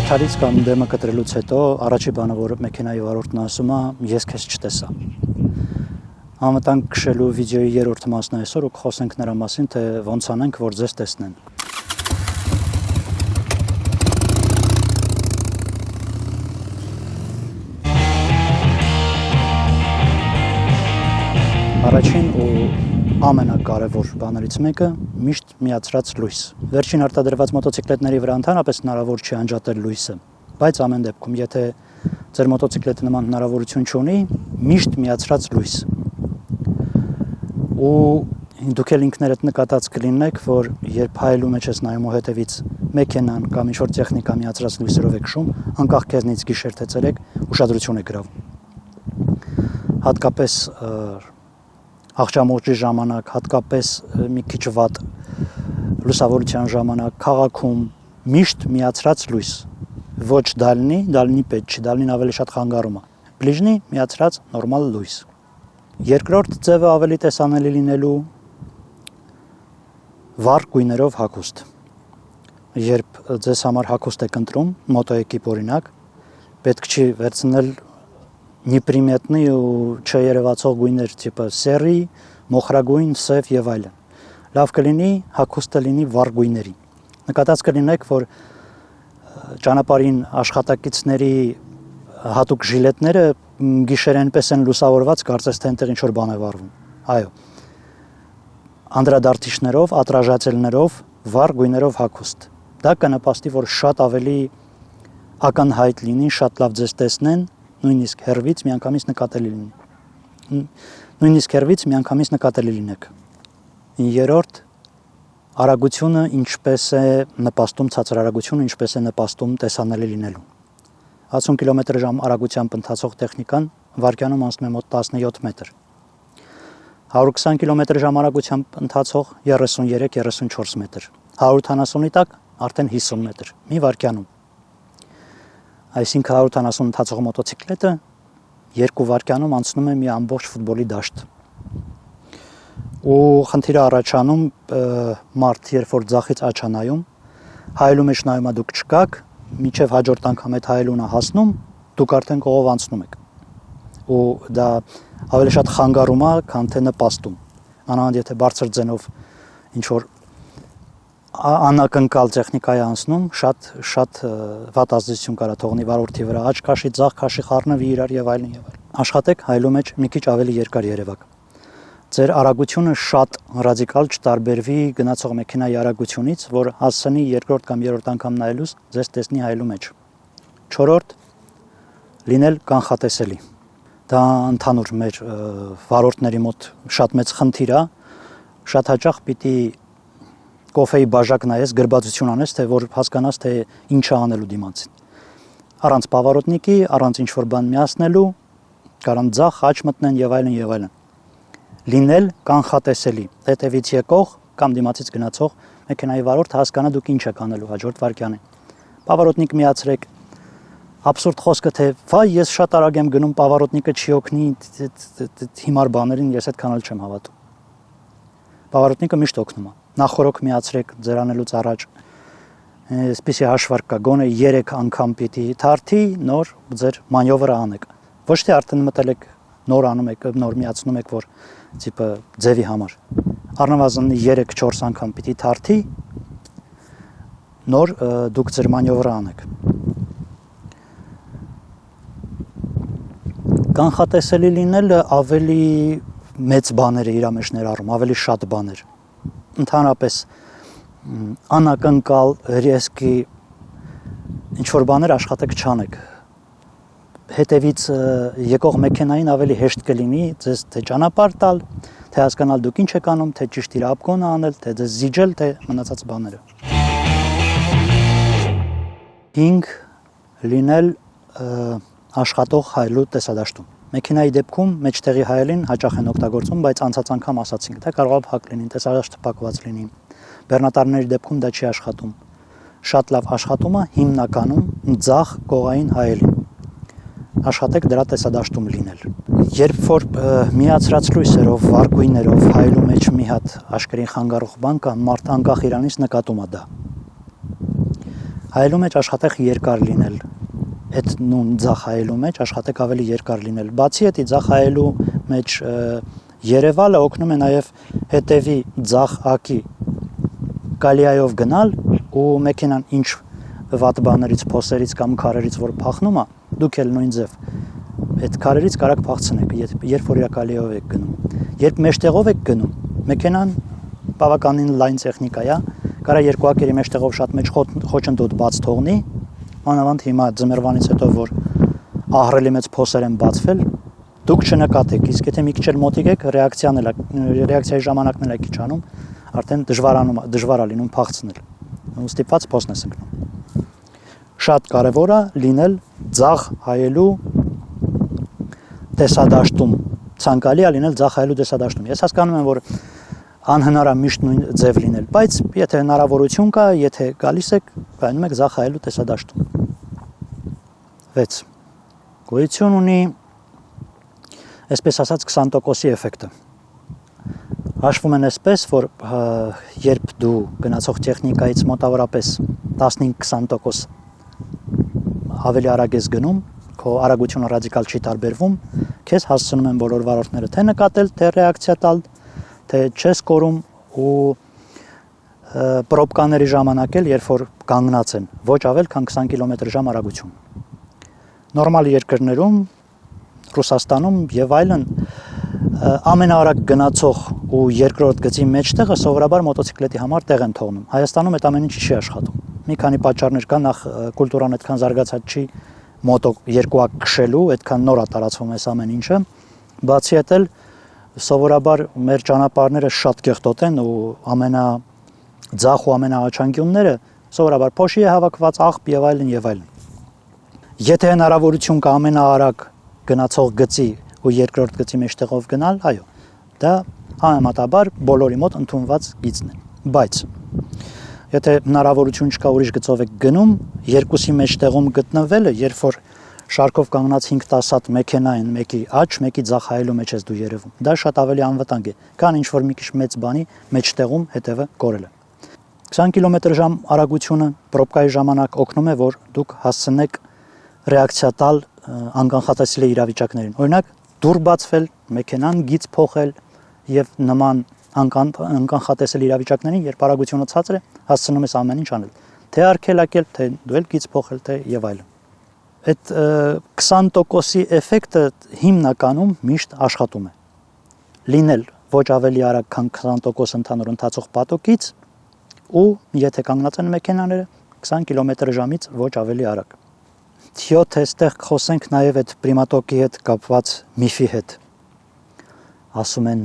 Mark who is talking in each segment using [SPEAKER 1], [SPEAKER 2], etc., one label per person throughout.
[SPEAKER 1] Կարդալից կամ դեմը կտրելուց հետո առաջի բանը, որ մեքենայի վարորդն ասում է, ես քեզ չտեսա։ Անվտանգ քշելու վիդեոյի երրորդ մասն է այսօր ու կխոսենք նրա մասին, թե ոնց անենք, որ ձեզ տեսնեն։ Առաջին ու ամենակարևոր բաներից մեկը միշտ միացրած լույս։ Վերջին արտադրված մոտոցիկլետների վրա ընդհանրապես հնարավոր չի անջատել լույսը, բայց ամեն դեպքում, եթե ձեր մոտոցիկլետը նման հնարավորություն չունի, միշտ միացրած լույս։ Ու դուք էլ ինքներդ նկատած կլինեք, որ երբ հայելու մեջ ես նայում ու հետևից մեքենան կամ ինչ-որ տեխնիկա միացրած լույսերով է քշում, անկախ քեզնից գիշեր թե ցերեկ, ուշադրություն է գրավում։ Հատկապես աղջամուղջի ժամանակ, հատկապես մի քիչ վատ լուսավորության ժամանակ, քաղաքում միշտ միացրած լույս, ոչ դալնի պետք չի, դալնին ավելի շատ խանգարում է, բլիժնի միացրած նորմալ լույս։ Երկրորդ ձևը ավելի տեսանելի լինելու վառ գույներով հագուստ։ Երբ ձեզ համար հագուստ եք ընտրում, մոտոեկիպ օրինակ, պետք չի վերցնել նիպրիմետնի ու չերևացող գույներ տիպը սերի, մոխրագույն, սև եւ այլն։ Լավ կլինի հագուստը լինի վառ գույների։ Նկատած կլինեք, որ ճանապարհին աշխատակիցների հատուկ ժիլետները գիշերենպես են լուսավորված, կարծես թե այնտեղ ինչ-որ բան է վառվում։ Այո։ Անդրադարձիչներով, ատրաժացելներով, վառ գույներով հագուստ։ Դա կնպաստի, որ շատ ավելի ակնհայտ լինի, շատ լավ ձեզ տեսնեն, նույնիսկ հեռվից միանգամից նկատելի լինեք։ Երրորդ, արագությունը ինչպես է նպաստում, ցածր արագությունը ինչպես է նպաստում տեսանելի լինելու։ 60 կմ/ժ արագությամբ ընթացող տեխնիկան վայրկյանում անցնում է մոտ 17 մետր։ 120 կմ/ժ արագությամբ ընթացող 33-34 մետր։ 170-ի տակ արդեն 50 մետր։ Մի վայրկյանում։ Այսինքն 170 ընթացող մոտոցիկլետը 2 վայրկյանում անցնում է մի ամբողջ ֆուտբոլի դաշտ։ Ու խնդիրը առաջանում մարդ, երբ որ ձախից աջ է նայում, հայելու մեջ նայում դուք չկաք, մինչև հաջորդ անգամ այդ հայելուն է հասնում, դուք արդեն կողով անցնում եք։ Ու դա ավելի շատ խանգարում է, քան թե նպաստում։ Անանդ եթե բարձր ձենով ինչ որ անակնկալ տեխնիկա է անցնում, շատ վատ ազդեցություն կարա թողնի վարորդի վրա, աջ քաշի, ձախ քաշի, խառնվի իրար եւ այլն եւ այլն։ Աշխատեք հայելու մեջ մի քիչ ավելի երկար երևակ։ Ձեր արագությունը շատ ռադիկալ չտարբերվի գնացող մեքենայի արագությունից, որ հասցնի երկրորդ կամ երրորդ անգամ նայելուց ձեզ տեսնի հայելու մեջ։ Չորրորդ, լինել կանխատեսելի։ Դա ընդհանուր մեր վարորդների մոտ շատ մեծ խնդիր է, շատ հաճախ պիտի կոֆեի բաժակ նայես, գրբացություն անես, թե որ հասկանաս, թե ինչ է անելու դիմացին։ Առանց պավարոտնիկի, առանց ինչ-որ բան միացնելու, կարան ձախ, աջ մտնեն եւ այլն եւ այլն։ Լինել կանխատեսելի, հետևից եկող կամ դիմացից գնացող մեքենայի վարորդը հասկանա դուք ինչ եք անելու հաջորդ վայրկյանին։ Պավարոտնիկ միացրեք։ Աբսուրդ խոսքը, թե վայ, ես շատ արագ եմ գնում, պավարոտնիկը չի օգնի, հիմար բաներին ես այդքան էլ չեմ հավատում։ Պավարոտնիկը միշտ օգնում է։ Նախորոք միացրեք ձեր անելուց առաջ, այսպիսի հաշվարկ կա, գոնե 3 անգամ պիտի թարթի, նոր ձեր մանյովրը անեք։ Ոչ թե արդեն մտել եք, նոր անում եք, նոր միացնում եք, որ տիպը ձևի համար։ Առնվազն 3-4 անգամ պիտի թարթի, նոր դուք ձեր մանյովրը անեք։ Կանխատեսելի լինելը ավելի մեծ բաներ է իր մեջ ներառում, ավելի շատ բաներ։ Ընդհանրապես անակնկալ ռիսկի ինչ-որ բաներ աշխատեք չանեք։ Հետևից եկող մեքենային ավելի հեշտ կլինի ձեզ թե ճանապարհ տալ, թե հասկանալ դուք ինչ եք անում, թե ճիշտ իր ապկոնը անել, թե ձեզ զիջել, թե մնացած բաները։ 5. Լինել աշխատող հայելու տեսադաշտում։ Մեքենայի դեպքում մեջտեղի հայելին հաճախ են օգտագործում, բայց անցած անգամ ասացինք, դա կարող է փակ լինի, տեսադաշտը փակված լինի։ Բեռնատարների դեպքում դա չի աշխատում։ Շատ լավ աշխատում է հիմնականում ձախ կողային հայելին։ Աշխատեք դրա տեսադաշտում լինել։ Երբ որ միացրած լույսերով, վառ գույներով հայելու մեջ մի հատ աշկերտին խանգարող բան կա, մարդ անկախ իրանից նկատում է դա։ հայելու մեջ աշխատեք երկար լինել, այդ նույն ձախ հայելու մեջ աշխատեք ավելի երկար լինել, բացի էդի ձախ հայելու մեջ երևալը օգնում է նաև հետևի ձախ ակի կալիայով գնալ ու մեքենան ինչ վատ բաներից, փոսերից կամ քարերից որ փախնում է, դուք էլ նույն ձև այդ քարերից կարակ փախցնեք, երբ որ իրակալիով եք գնում։ Երբ մեջտեղով եք գնում, մեքենան բավականին լայն տեխնիկա է, կարա երկու ակերի մեջտեղով շատ մեծ խոչընդոտ բաց թողնի, մանավանդ հիմա ձմեռվանից հետո որ ահռելի մեծ փոսեր են բացվել, դուք չնկատեք, իսկ եթե մի քիչ էլ մոտիկ եք, ռեակցիայի ժամանակն էլ է քիչ անում, արդեն դժվար է լինում փախցնել։ Ու ստիպված փոսն ես ընկնում։ Շատ կարևոր է լինել ձախ հայելու տեսադաշտում, ցանկալի է լինել ձախ հայելու տեսադաշտում։ Ես հասկանում եմ, որ անհնար է միշտ նույն ձև լինել, բայց եթե հնարավորություն կա, եթե գալիս եք, կայանում եք ձախ հայելու տեսադաշտում։ 6. Գոյություն ունի, այսպես ասած, 20%-ի էֆեկտը։ Հաշվում են այսպես, որ երբ դու գնացող տեխնիկայից մոտավորապես 15-20% ավելի արագ ես գնում, քո արագությունը ռադիկալ չի տարբերվում, քեզ հասցնում են բոլոր վարորդները թե նկատել, թե ռեակցիա տալ, թե չես կորում ու պրոբկաների ժամանակ էլ, երբ որ կանգնած են, ոչ ավել, քան 20 կմ/ժ արագություն։ Նորմալ երկրներում, Ռուսաստանում եւ այլն ամենաարագ գնացող ու երկրորդ գծի մեջտեղը սովորաբար մոտոցիկլետի համար տեղ են թողնում։ Հայաստանում այդ ամեն ինչը չի աշխատում։ Մի քանի պատճառներ կան, նախ կուլտուրան այդքան զարգացած չի մոտո երկու ակ քշելու, այդքան նոր է տարածվում այս ամեն ինչը։ Բացի այդ էլ սովորաբար մեր ճանապարհները շատ կեղտոտ են ու ամենաձախ ու ամենաաչանկյունները սովորաբար փոշի է հավաքված, աղբ եւ այլն եւ այլն։ Եթե հնարավորություն կա ամենաարագ գնացող գծի ու երկրորդ գծի մեջտեղով գնալ, այո, դա համեմատաբար բոլորի մոտ ընդունված գիծն է։ Բայց եթե հնարավորություն չկա ուրիշ գծով եք գնում, երկուսի մեջտեղում գտնվելը, երբ որ շարքով կանգնած 5-10 հատ մեքենա են, մեկի աջ, մեկի ձախ հայելու մեջ ես դու երևում։ Դա շատ ավելի անվտանգ է, քան ինչ որ մի քիչ մեծ բանի մեջտեղում հետևը կորելը։ 20 կմ/ժ արագությունը պրոբկայի ժամանակ օգնում է, որ դուք հասցնեք ռեակցիա տալ անկանխատեսելի իրավիճակներին։ Օրինակ, դուռ բացվել, մեքենան գիծ փոխել եւ նման անկանխատեսելի իրավիճակներին, երբ արագությունը ցածր է, հասցնում ես ամեն ինչ անել։ Թե արգելակել, թե դու գիծ փոխել, թե եւ այլն։ Այդ 20%-ի էֆեկտը հիմնականում միշտ աշխատում է։ Լինել ոչ ավելի արագ, քան 20% ընդհանուր ընթացող պատոկից ու եթե կանգնած են մեքենաները 20 կմ/ժ-ից ոչ ավելի արագ։ 7. Այստեղ խոսենք նաև այդ պրիմատոկի հետ կապված միֆի հետ։ Ասում են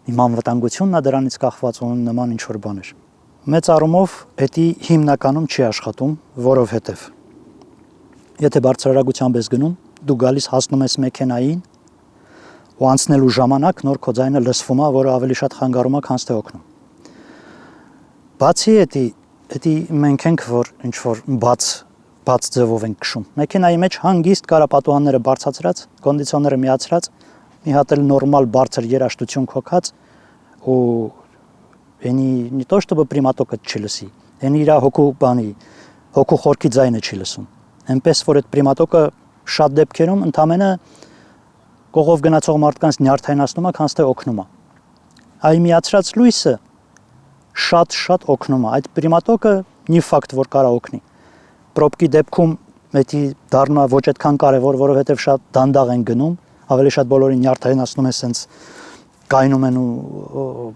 [SPEAKER 1] իմ անվտանգությունն է դրանից կախված ու նման ինչ-որ բաներ։ Մեծ առումով դա հիմնականում չի աշխատում, որովհետև եթե բարձրարագությամբ ես գնում, դու գալիս հասնում ես մեքենային ու անցնելու ժամանակ նոր քո ձայնը լսվում է, որը ավելի շատ խանգարում է, քան թե օգնում։ Բացի դա մենք ենք, որ ինչ-որ բաց ձևով ենք քշում։ Մեքենայի մեջ հանգիստ կարապատուհանները բարձրացրած, կոնդիցիոները միացրած, մի հատ էլ նորմալ բարձր երաշտություն քոքած ու այնի не то чтобы պրիմատոկը չի լսի, այնի իր հոգու խորքի ձայնը չի լսում։ Այնպես որ այդ պրիմատոկը շատ դեպքերում ընդամենը կողով գնացող մարդկանց նյարդայնացնում է, քան թե օգնում է։ Այ միացրած լույսը շատ օգնում է։ Այդ պրիմատոկը մի ֆակտ որ կարա օգնի։ Պրոբկի դեպքում դա դառնում է ոչ այդքան կարևոր, որովհետև շատ դանդաղ են գնում, ավելի շատ բոլորին նյարդայնացնում է, սենց կայնում են ու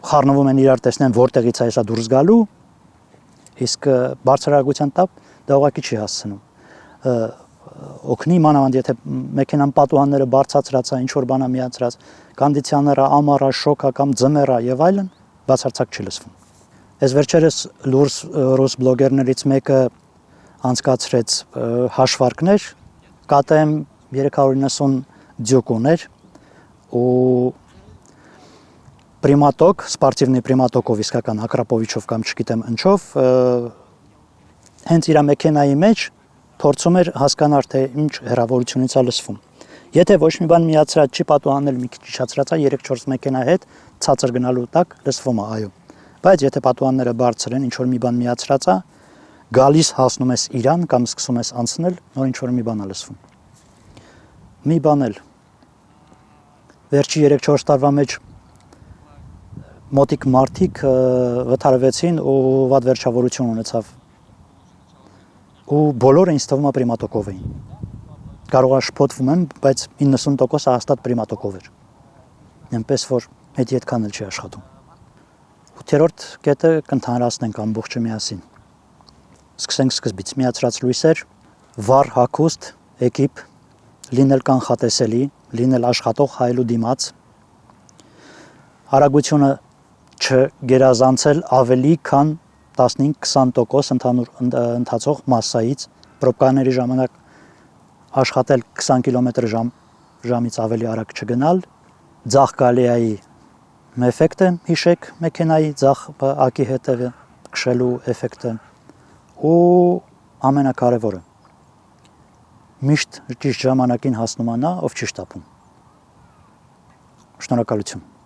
[SPEAKER 1] խառնվում են իրար, տեսնեն որտեղից է հեսա դուրս գալու, իսկ բարձրարագության տապ դա ուղղակի չի հասցնում։ Օգնի մանավանդ եթե մեքենան պատուհանները բարձրացրած է, ինչ որ բանա միացրած, կոնդիցիոները ամառա, շոկա կամ ձմեռա եւ այլն, բացարձակ չի լսվում։ Այս վերջերս ռուս բլոգերներից մեկը անցկացրեց հաշվարկներ, KTM 390 դյուկ ուներ ու պրիմատոկ, սպորտիվնի պրիմատոկով իսկական ակրապովիչով կամ չգիտեմ ինչով հենց իր մեքենայի մեջ փորձում էր հասկանալ թե ինչ հեռավորությունից է լսվում։ Եթե ոչ մի բան միացրած չի, պատուհանել մի քիչ իջացրած է 3-4 մեքենա հետ ցածր գնալու տակ լսվում է, այո։ Բայց եթե պատուհանները բարձր են, ինչ որ մի բան միացրած է, գալիս հասնում ես իրան կամ սկսում ես անցնել, նոր ինչ-որ մի բան է լսվում։ Մի բան էլ վերջի 3-4 տարվա մեջ մոտիկ մարդիկ վթարվեցին ու վատ վերջավորություն ունեցավ։ Ու բոլորը ինձ թվում է պրիմատոկով էին։ Կարող է շփոթվում եմ, բայց 90% հաստատ պրիմատոկով էր։ Այնպես որ հետ այդքան էլ չի աշխատում։ 8-րդ կետը կընդհանրացնենք ամբողջը միասին։ Սկսենք սկզբից, միացրած լույսեր, վառ հագուստ, էկիպ, լինել կանխատեսելի, լինել աշխատող հայելու դիմաց, արագությունը չգերազանցել ավելի քան 15-20% ընդհանուր ընթացող մասսայից, պրոբկաների ժամանակ աշխատել 20 կմ/ժ-ից ավելի արագ չգնալ, ձախ գալիայի էֆեկտը հիշեք, մեքենայի ձախ ակի հետևը քշելու էֆեկտը ու ամենակարևորը միշտ ճիշտ ժամանակին հասնում անա, ով չի շտապում։ Շնորհակալություն։